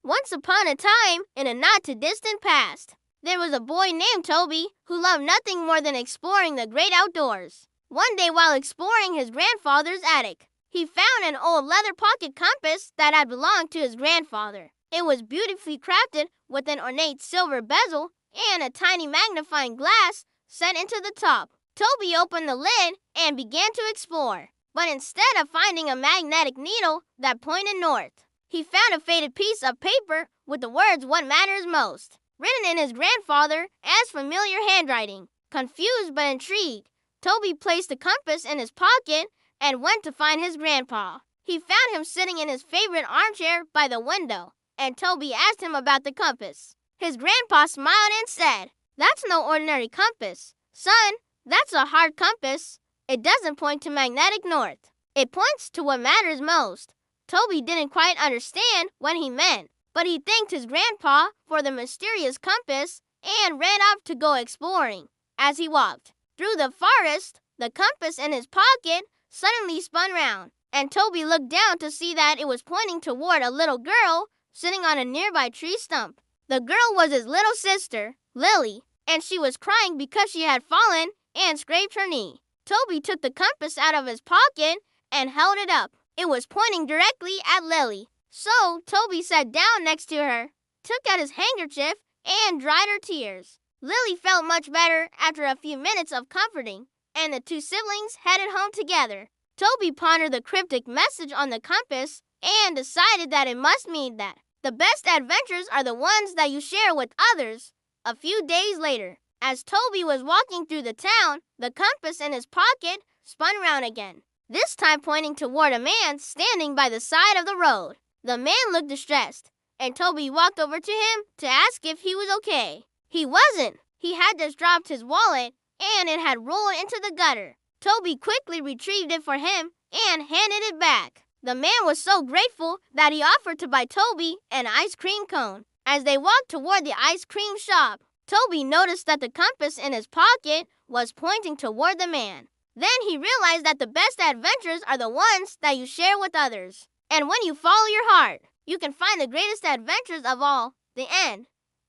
Once upon a time, in a not-too-distant past, there was a boy named Toby who loved nothing more than exploring the great outdoors. One day while exploring his grandfather's attic, he found an old leather pocket compass that had belonged to his grandfather. It was beautifully crafted with an ornate silver bezel and a tiny magnifying glass set into the top. Toby opened the lid and began to explore. But instead of finding a magnetic needle that pointed north, he found a faded piece of paper with the words "What matters most" written in his grandfather's familiar handwriting. Confused but intrigued, Toby placed the compass in his pocket and went to find his grandpa. He found him sitting in his favorite armchair by the window, and Toby asked him about the compass. His grandpa smiled and said, "That's no ordinary compass. Son, that's a hard compass. It doesn't point to magnetic north. It points to what matters most." Toby didn't quite understand what he meant, but he thanked his grandpa for the mysterious compass and ran off to go exploring. As he walked through the forest, the compass in his pocket suddenly spun round, and Toby looked down to see that it was pointing toward a little girl sitting on a nearby tree stump. The girl was his little sister, Lily, and she was crying because she had fallen and scraped her knee. Toby took the compass out of his pocket and held it up. It was pointing directly at Lily. So Toby sat down next to her, took out his handkerchief, and dried her tears. Lily felt much better after a few minutes of comforting, and the two siblings headed home together. Toby pondered the cryptic message on the compass and decided that it must mean that the best adventures are the ones that you share with others. A few days later, as Toby was walking through the town, the compass in his pocket spun round again, this time pointing toward a man standing by the side of the road. The man looked distressed, and Toby walked over to him to ask if he was okay. He wasn't. He had just dropped his wallet, and it had rolled into the gutter. Toby quickly retrieved it for him and handed it back. The man was so grateful that he offered to buy Toby an ice cream cone. As they walked toward the ice cream shop, Toby noticed that the compass in his pocket was pointing toward the man. Then he realized that the best adventures are the ones that you share with others. And when you follow your heart, you can find the greatest adventures of all. The end.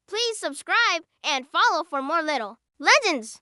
Please subscribe and follow for more little legends.